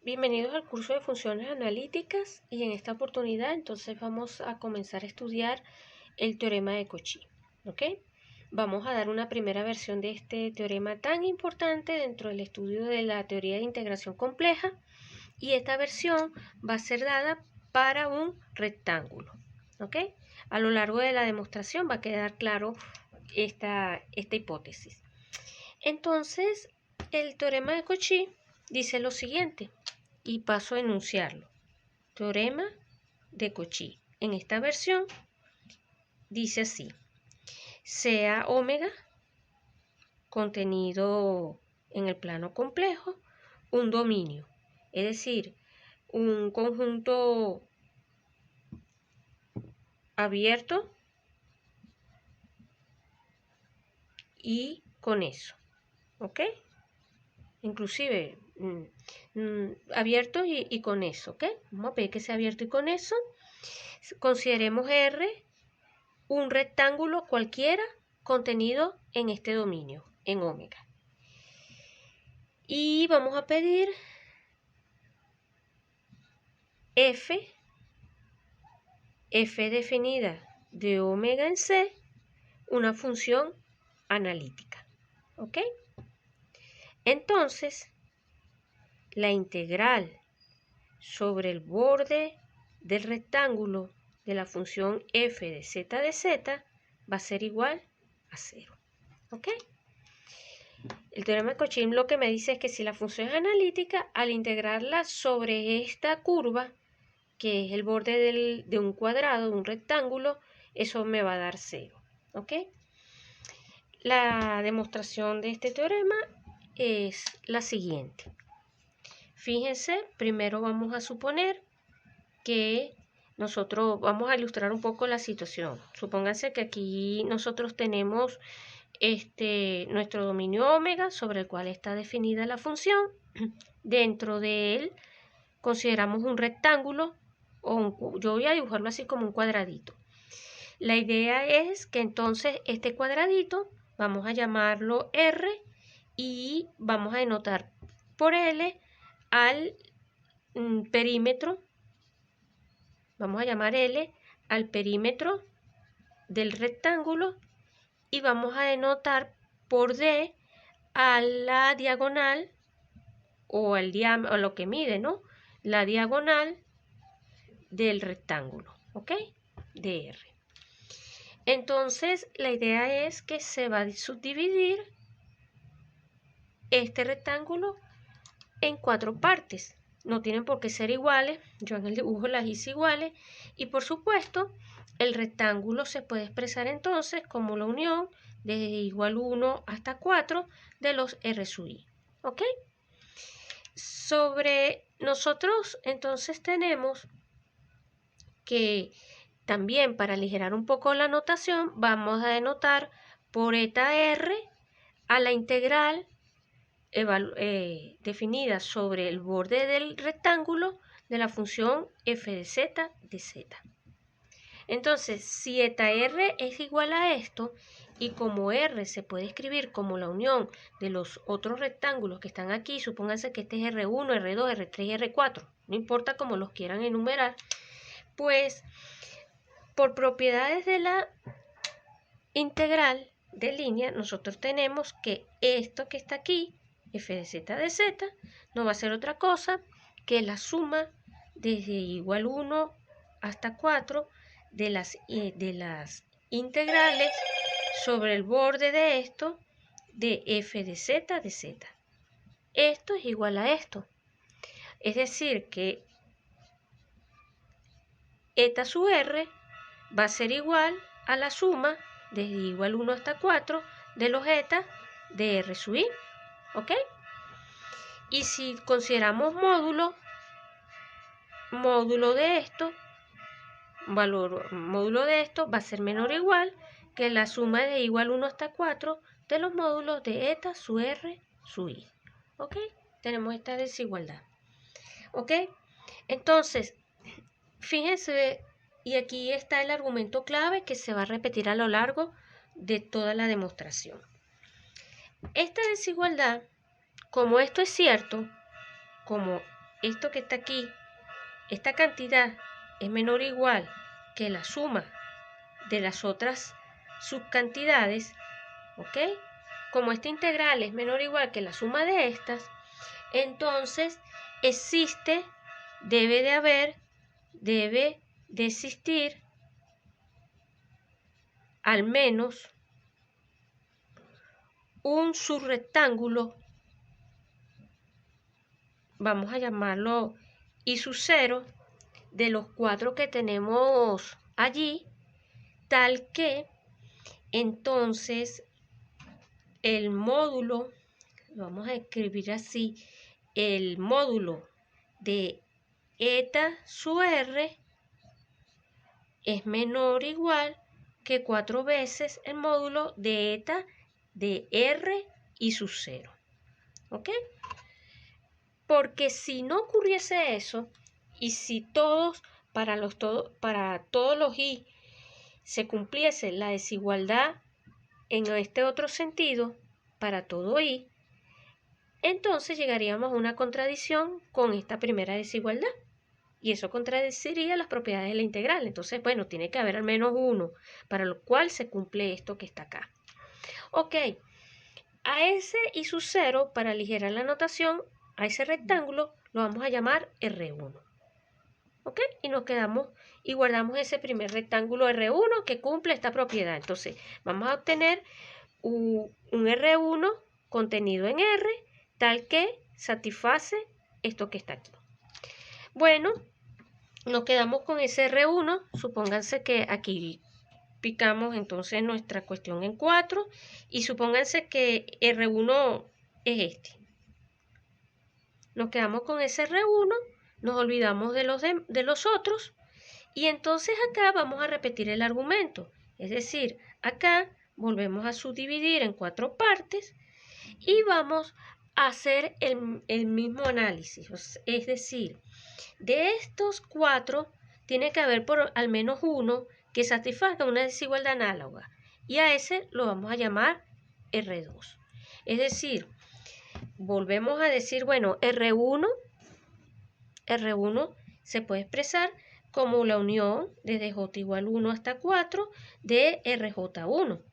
Bienvenidos al curso de funciones analíticas y en esta oportunidad entonces vamos a comenzar a estudiar el teorema de Cauchy, ¿ok? Vamos a dar una primera versión de este teorema tan importante dentro del estudio de la teoría de integración compleja y esta versión va a ser dada para un rectángulo, ¿ok? A lo largo de la demostración va a quedar claro esta hipótesis. Entonces, el teorema de Cauchy dice lo siguiente, y paso a enunciarlo. Teorema de Cauchy. En esta versión dice así: sea omega contenido en el plano complejo un dominio, es decir, un conjunto abierto y conexo, ¿ok? Inclusive abierto y conexo, ¿ok? Vamos a pedir que sea abierto y conexo. Consideremos R un rectángulo cualquiera contenido en este dominio, en omega. Y vamos a pedir f definida de omega en C, una función analítica, ¿ok? Entonces, la integral sobre el borde del rectángulo de la función f de z va a ser igual a 0, ¿ok? El teorema de Cauchy lo que me dice es que si la función es analítica, al integrarla sobre esta curva, que es el borde de un cuadrado, de un rectángulo, eso me va a dar 0, ¿ok? La demostración de este teorema es la siguiente. Fíjense, primero vamos a suponer que nosotros vamos a ilustrar un poco la situación. Supónganse que aquí nosotros tenemos nuestro dominio omega sobre el cual está definida la función. Dentro de él consideramos un rectángulo, yo voy a dibujarlo así como un cuadradito. La idea es que entonces este cuadradito vamos a llamarlo R y vamos a denotar por L al perímetro. Vamos a llamar L al perímetro del rectángulo y vamos a denotar por D a la diagonal o al diámetro, o lo que mide, ¿no? La diagonal del rectángulo, ¿ok? De R. Entonces, la idea es que se va a subdividir este rectángulo en 4 partes. No tienen por qué ser iguales, yo en el dibujo las hice iguales, y por supuesto, el rectángulo se puede expresar entonces como la unión de igual 1 hasta 4 de los R sub i, ¿ok? Sobre nosotros entonces tenemos que también para aligerar un poco la notación vamos a denotar por eta R a la integral definida sobre el borde del rectángulo de la función f de z. Entonces, si eta R es igual a esto, y como R se puede escribir como la unión de los otros rectángulos que están aquí, supónganse que este es R1, R2, R3 y R4, no importa cómo los quieran enumerar, pues por propiedades de la integral de línea, nosotros tenemos que esto que está aquí, f de z, no va a ser otra cosa que la suma desde igual 1 hasta 4 de las integrales sobre el borde de esto de f de z. Esto es igual a esto. Es decir, que eta sub r va a ser igual a la suma desde igual 1 hasta 4 de los eta de R sub i, ¿ok? Y si consideramos módulo de esto, módulo de esto va a ser menor o igual que la suma de igual 1 hasta 4 de los módulos de eta sub R sub i, ¿ok? Tenemos esta desigualdad, ¿ok? Entonces, fíjense, y aquí está el argumento clave que se va a repetir a lo largo de toda la demostración. Esta desigualdad, como esto es cierto, como esto que está aquí, esta cantidad es menor o igual que la suma de las otras subcantidades, ¿ok? Como esta integral es menor o igual que la suma de estas, entonces debe de existir al menos un subrectángulo, vamos a llamarlo I sub 0, de los 4 que tenemos allí, tal que entonces el módulo, lo vamos a escribir así, el módulo de eta sub r es menor o igual que 4 veces el módulo de eta de r I sub 0. ¿Ok? Porque si no ocurriese eso, y si para todos los i se cumpliese la desigualdad en este otro sentido, para todo i, entonces llegaríamos a una contradicción con esta primera desigualdad. Y eso contradeciría las propiedades de la integral. Entonces, bueno, tiene que haber al menos uno, para lo cual se cumple esto que está acá. Ok, a ese I sub 0, para aligerar la notación, a ese rectángulo lo vamos a llamar R1. ¿Ok? Y nos quedamos y guardamos ese primer rectángulo R1 que cumple esta propiedad. Entonces, vamos a obtener un R1 contenido en R, tal que satisface esto que está aquí. Bueno, nos quedamos con ese R1. Supónganse que aquí picamos entonces nuestra cuestión en 4 y supónganse que R1 es este. Nos quedamos con ese R1, nos olvidamos de los otros y entonces acá vamos a repetir el argumento. Es decir, acá volvemos a subdividir en 4 partes y vamos a hacer el mismo análisis. Es decir, de estos 4 tiene que haber por al menos uno que satisfaga una desigualdad análoga y a ese lo vamos a llamar R2. Es decir, volvemos a decir, bueno, R1 se puede expresar como la unión desde J igual 1 hasta 4 de RJ1.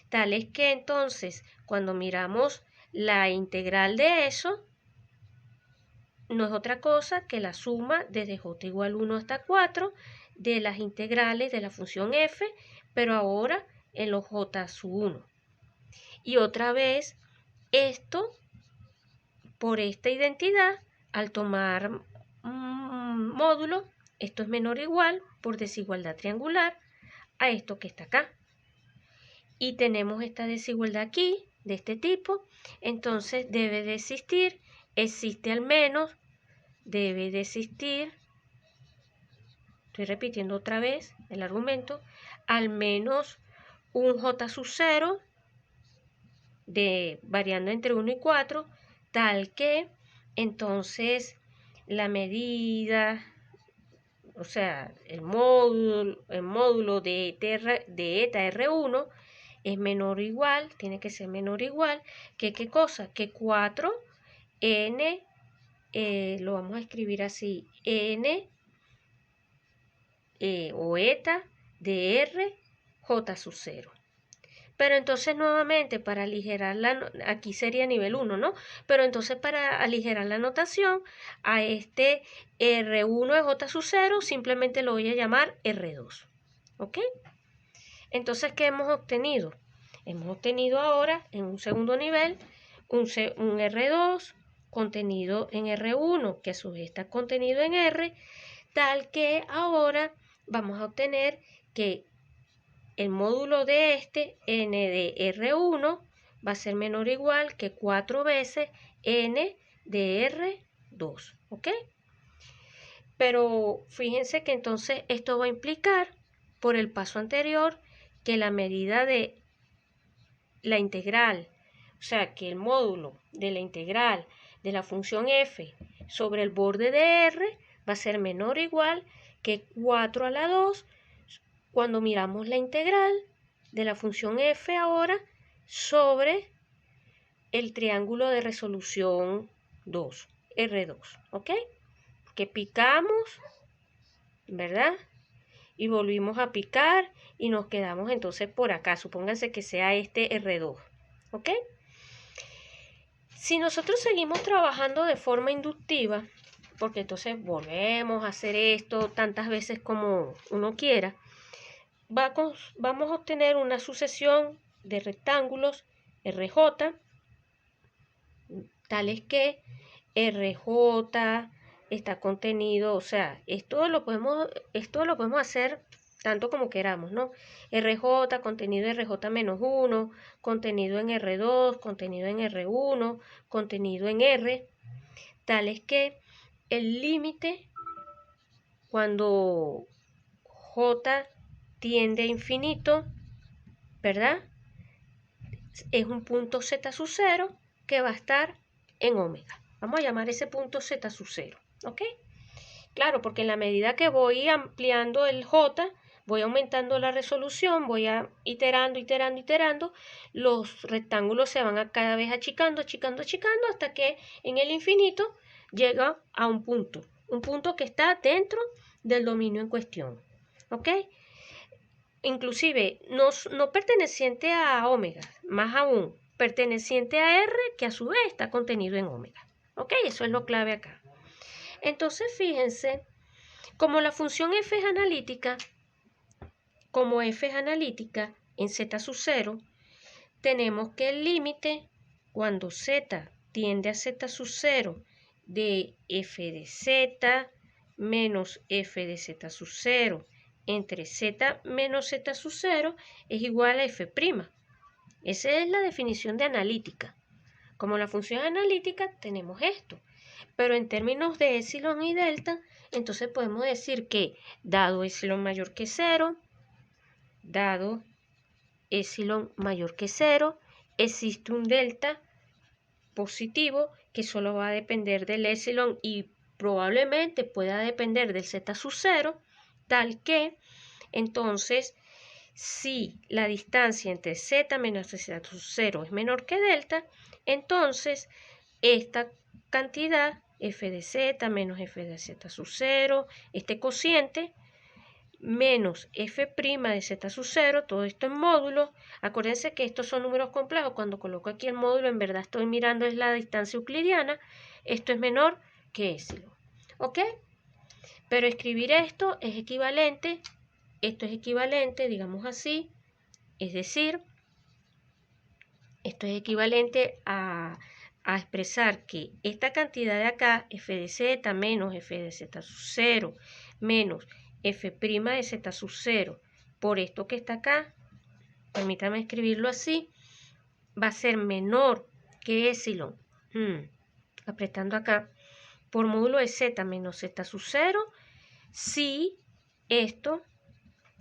Tal es que entonces, cuando miramos la integral de eso, no es otra cosa que la suma desde J igual 1 hasta 4 de las integrales de la función f, pero ahora en los J sub 1. Y otra vez, esto, por esta identidad, al tomar módulo, esto es menor o igual, por desigualdad triangular, a esto que está acá. Y tenemos esta desigualdad aquí, de este tipo, entonces debe de existir, existe al menos, debe de existir, estoy repitiendo otra vez el argumento, al menos un J sub 0 variando entre 1 y 4, tal que entonces la medida, o sea, el módulo de eta R1 es menor o igual, tiene que ser menor o igual, que ¿qué cosa? Que 4n, lo vamos a escribir así, n o eta de r j sub 0. Pero entonces nuevamente para aligerar aquí sería nivel 1, ¿no? Pero entonces para aligerar la notación a este R1 de J sub 0 simplemente lo voy a llamar R2. ¿Ok? Entonces, ¿qué hemos obtenido? Hemos obtenido ahora en un segundo nivel un R2 contenido en R1 que a su vez está contenido en R, tal que ahora vamos a obtener que el módulo de este, n de R1, va a ser menor o igual que 4 veces n de R2, ¿ok? Pero fíjense que entonces esto va a implicar, por el paso anterior, que la medida de la integral, o sea, que el módulo de la integral de la función f sobre el borde de R va a ser menor o igual que 4 a la 2 cuando miramos la integral de la función f ahora sobre el triángulo de resolución 2. R2, ¿ok? Que picamos, ¿verdad? Y volvimos a picar y nos quedamos entonces por acá. Supónganse que sea este R2, ¿ok? Si nosotros seguimos trabajando de forma inductiva, porque entonces volvemos a hacer esto tantas veces como uno quiera, vamos a obtener una sucesión de rectángulos RJ, tales que RJ está contenido, o sea, esto lo podemos hacer tanto como queramos, ¿no? RJ, contenido RJ-1, contenido en R2, contenido en R1, contenido en R, tales que el límite cuando J tiende a infinito, ¿verdad? Es un punto Z sub 0 que va a estar en omega. Vamos a llamar ese punto Z sub 0, ¿ok? Claro, porque en la medida que voy ampliando el J, voy aumentando la resolución, voy iterando, los rectángulos se van cada vez achicando, hasta que en el infinito llega a un punto que está dentro del dominio en cuestión, ¿ok? Inclusive no perteneciente a omega, más aún, perteneciente a R, que a su vez está contenido en omega, ¿ok? Eso es lo clave acá. Entonces, fíjense, como la función f es analítica, en z sub 0, tenemos que el límite cuando z tiende a z sub 0 de f de z menos f de z sub 0 entre z menos z sub 0 es igual a f'. Esa es la definición de analítica. Como la función analítica tenemos esto. Pero en términos de epsilon y delta, entonces podemos decir que dado epsilon mayor que 0, existe un delta positivo que solo va a depender del epsilon y probablemente pueda depender del z sub 0, tal que entonces si la distancia entre z menos z sub 0 es menor que delta, entonces esta cantidad f de z menos f de z sub 0, este cociente, menos f' de z sub 0, todo esto en módulo. Acuérdense que estos son números complejos. Cuando coloco aquí el módulo, en verdad estoy mirando es la distancia euclidiana. Esto es menor que epsilon, ¿ok? Pero escribir esto es equivalente, digamos así, es decir, esto es equivalente a expresar que esta cantidad de acá, f de z menos f de z sub 0 menos f' de z sub 0 por esto que está acá, permítame escribirlo así, va a ser menor que epsilon, apretando acá, por módulo de z menos z sub 0 si esto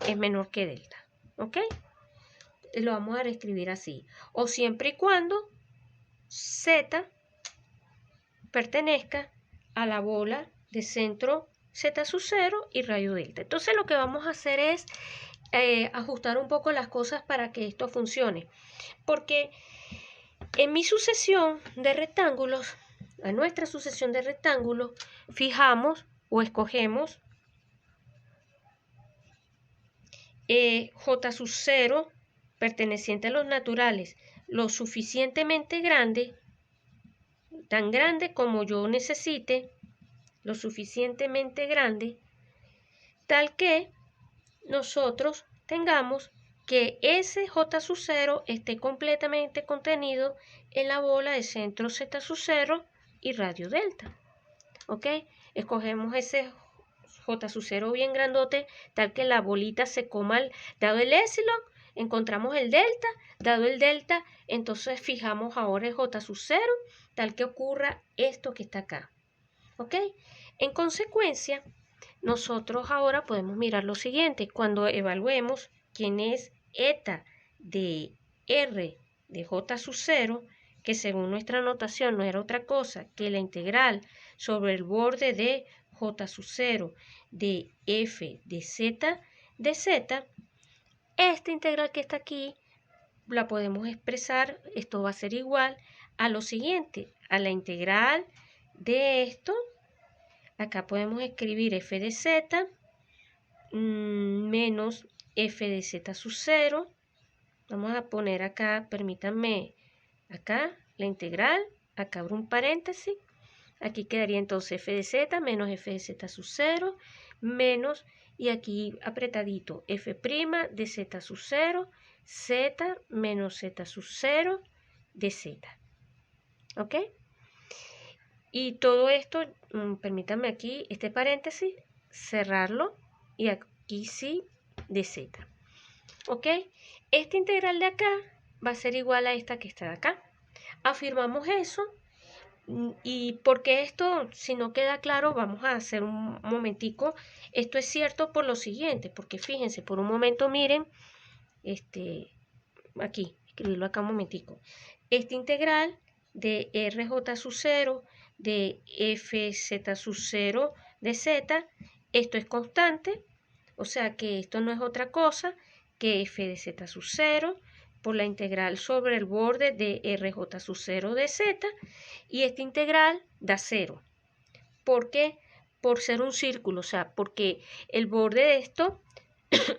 es menor que delta, ¿ok? Lo vamos a reescribir así, o siempre y cuando z pertenezca a la bola de centro z sub 0 y radio delta. Entonces lo que vamos a hacer es ajustar un poco las cosas para que esto funcione, porque en mi sucesión de rectángulos, a nuestra sucesión de rectángulos, fijamos o escogemos J sub 0 perteneciente a los naturales lo suficientemente grande, tan grande como yo necesite, lo suficientemente grande, tal que nosotros tengamos que ese J sub 0 esté completamente contenido en la bola de centro Z sub 0 y radio delta. ¿Ok? Escogemos ese J sub 0 bien grandote, tal que la bolita se coma, dado el epsilon, encontramos el delta, dado el delta, entonces fijamos ahora el J sub 0, tal que ocurra esto que está acá. ¿Ok? En consecuencia, nosotros ahora podemos mirar lo siguiente. Cuando evaluemos quién es eta de R de J sub 0, que según nuestra notación no era otra cosa que la integral sobre el borde de J sub 0 de f de z, esta integral que está aquí la podemos expresar, esto va a ser igual a lo siguiente, a la integral de esto, acá podemos escribir f de z menos f de z sub 0. Vamos a poner acá, permítanme, acá la integral, acá abro un paréntesis. Aquí quedaría entonces f de z menos f de z sub 0 menos, y aquí apretadito, f' de z sub 0, z menos z sub 0 de z. ¿Ok? Y todo esto, permítanme aquí, este paréntesis, cerrarlo, y aquí sí de z. ¿Ok? Esta integral de acá va a ser igual a esta que está de acá. Afirmamos eso. Y porque esto, si no queda claro, vamos a hacer un momentico. Esto es cierto por lo siguiente, porque fíjense, por un momento miren, aquí, escribirlo acá un momentico. Esta integral de rj sub 0 de fz sub 0 de z, esto es constante, o sea que esto no es otra cosa que f de z sub 0 por la integral sobre el borde de rj sub 0 de z, y esta integral da 0. ¿Por qué? Por ser un círculo, o sea, porque el borde de esto,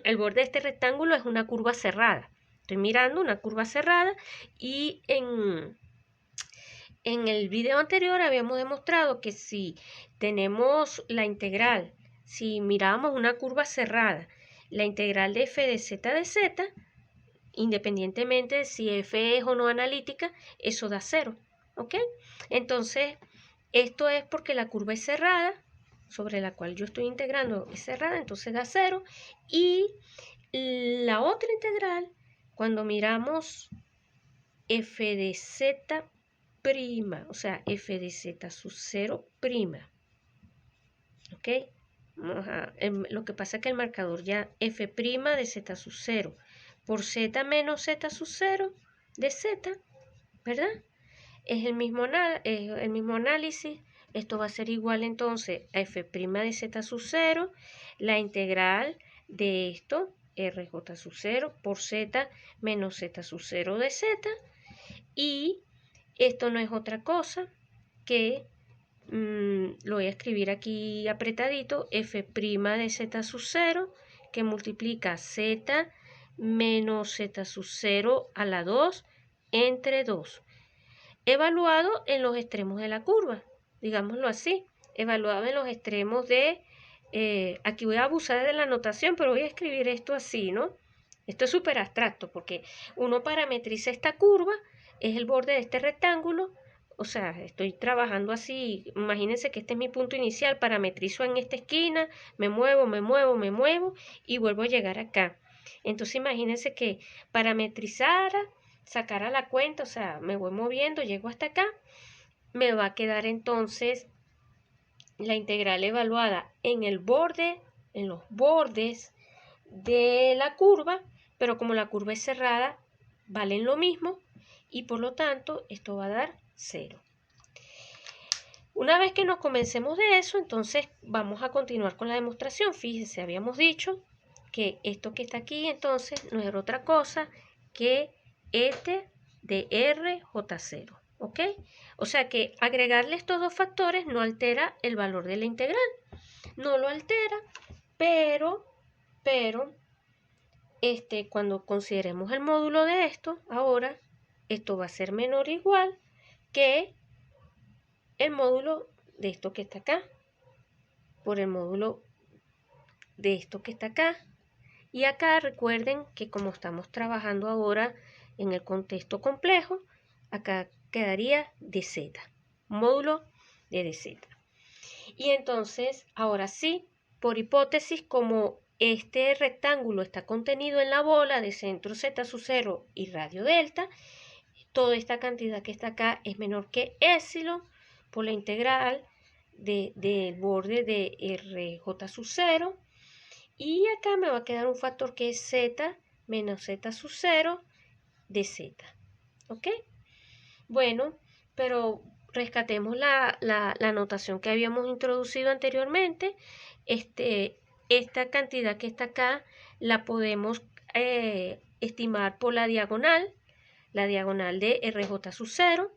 el borde de este rectángulo es una curva cerrada. Estoy mirando una curva cerrada, y en el video anterior habíamos demostrado que si tenemos la integral, si miramos una curva cerrada, la integral de f de z, independientemente de si f es o no analítica, eso da 0. ¿Ok? Entonces, esto es porque la curva es cerrada, sobre la cual yo estoy integrando es cerrada, entonces da 0. Y la otra integral, cuando miramos f de z prima, o sea, f de z sub 0 prima. ¿Ok? Lo que pasa es que el marcador ya f' de z sub 0 por z menos z sub 0 de z, ¿verdad? Es el mismo análisis. Esto va a ser igual entonces a f' de z sub 0, la integral de esto, rj sub 0 por z menos z sub 0 de z, y esto no es otra cosa que, lo voy a escribir aquí apretadito, f' de z sub 0 que multiplica z menos z sub 0 a la 2 entre 2. Evaluado en los extremos de la curva, digámoslo así, evaluado en los extremos de, aquí voy a abusar de la notación, pero voy a escribir esto así, ¿no? Esto es súper abstracto porque uno parametriza esta curva, es el borde de este rectángulo, o sea, estoy trabajando así, imagínense que este es mi punto inicial, parametrizo en esta esquina, me muevo y vuelvo a llegar acá. Entonces imagínense que parametrizara, sacara la cuenta, o sea, me voy moviendo, llego hasta acá, me va a quedar entonces la integral evaluada en el borde, en los bordes de la curva, pero como la curva es cerrada, valen lo mismo y por lo tanto esto va a dar 0. Una vez que nos convencemos de eso, entonces vamos a continuar con la demostración. Fíjense, habíamos dicho que esto que está aquí entonces no era otra cosa que este de RJ0, ¿ok? O sea que agregarle estos dos factores no altera el valor de la integral, no lo altera, pero cuando consideremos el módulo de esto, ahora esto va a ser menor o igual que el módulo de esto que está acá por el módulo de esto que está acá. Y acá recuerden que como estamos trabajando ahora en el contexto complejo, acá quedaría dz, módulo de dz. Y entonces, ahora sí, por hipótesis, como este rectángulo está contenido en la bola de centro z sub 0 y radio delta, toda esta cantidad que está acá es menor que épsilon por la integral del borde de rj sub 0. Y acá me va a quedar un factor que es z menos z sub 0 de z. ¿Ok? Bueno, pero rescatemos la notación que habíamos introducido anteriormente. Esta cantidad que está acá la podemos estimar por la diagonal de rj sub 0.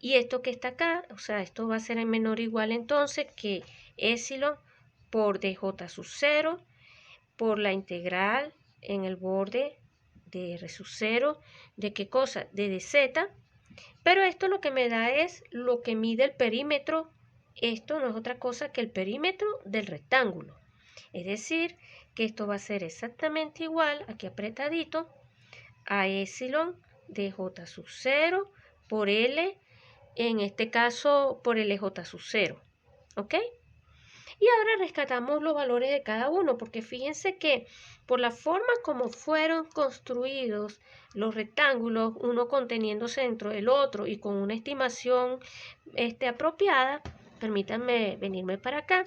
Y esto que está acá, o sea, esto va a ser en menor o igual entonces que epsilon por dj sub 0 por la integral en el borde de r sub 0 de qué cosa, de dz, pero esto lo que me da es lo que mide el perímetro. Esto no es otra cosa que el perímetro del rectángulo, es decir, que esto va a ser exactamente igual, aquí apretadito, a epsilon de j sub 0 por L, en este caso por LJ sub 0, ¿ok? Y ahora rescatamos los valores de cada uno, porque fíjense que por la forma como fueron construidos los rectángulos, uno conteniéndose dentro del otro y con una estimación apropiada, permítanme venirme para acá.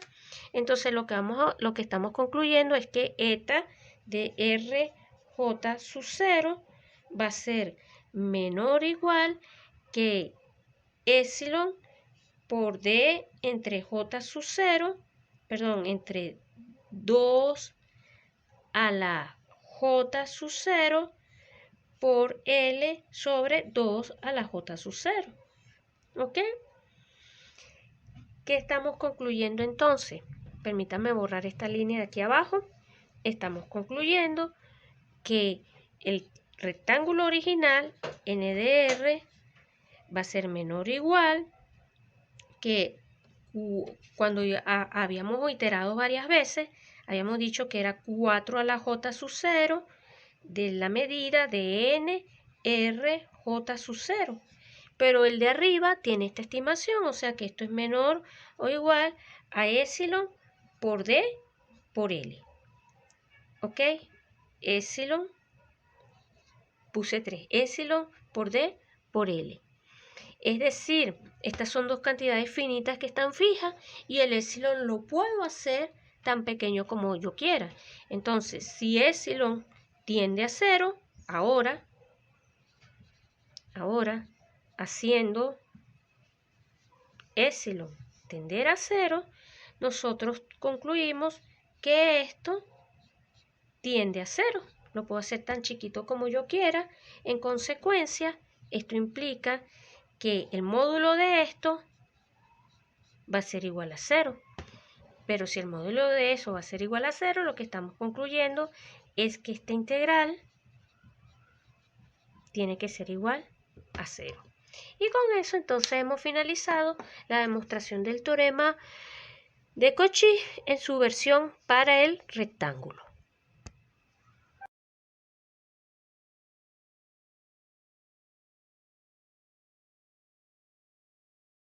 Entonces lo que estamos concluyendo es que eta de RJ sub 0 va a ser menor o igual que epsilon por D entre J sub 0, perdón, entre 2 a la J sub 0 por L sobre 2 a la J sub 0. ¿Ok? ¿Qué estamos concluyendo entonces? Permítanme borrar esta línea de aquí abajo. Estamos concluyendo que el rectángulo original NDR va a ser menor o igual que cuando habíamos iterado varias veces, habíamos dicho que era 4 a la J sub 0 de la medida de N R J sub 0. Pero el de arriba tiene esta estimación, o sea que esto es menor o igual a epsilon por D por L. ¿Ok? Epsilon, puse 3, epsilon por D por L. Es decir, estas son dos cantidades finitas que están fijas y el epsilon lo puedo hacer tan pequeño como yo quiera. Entonces, si epsilon tiende a 0, ahora haciendo epsilon tender a 0, nosotros concluimos que esto tiende a 0. Lo puedo hacer tan chiquito como yo quiera. En consecuencia, esto implica que el módulo de esto va a ser igual a 0. Pero si el módulo de eso va a ser igual a 0, lo que estamos concluyendo es que esta integral tiene que ser igual a 0. Y con eso entonces hemos finalizado la demostración del teorema de Cauchy en su versión para el rectángulo.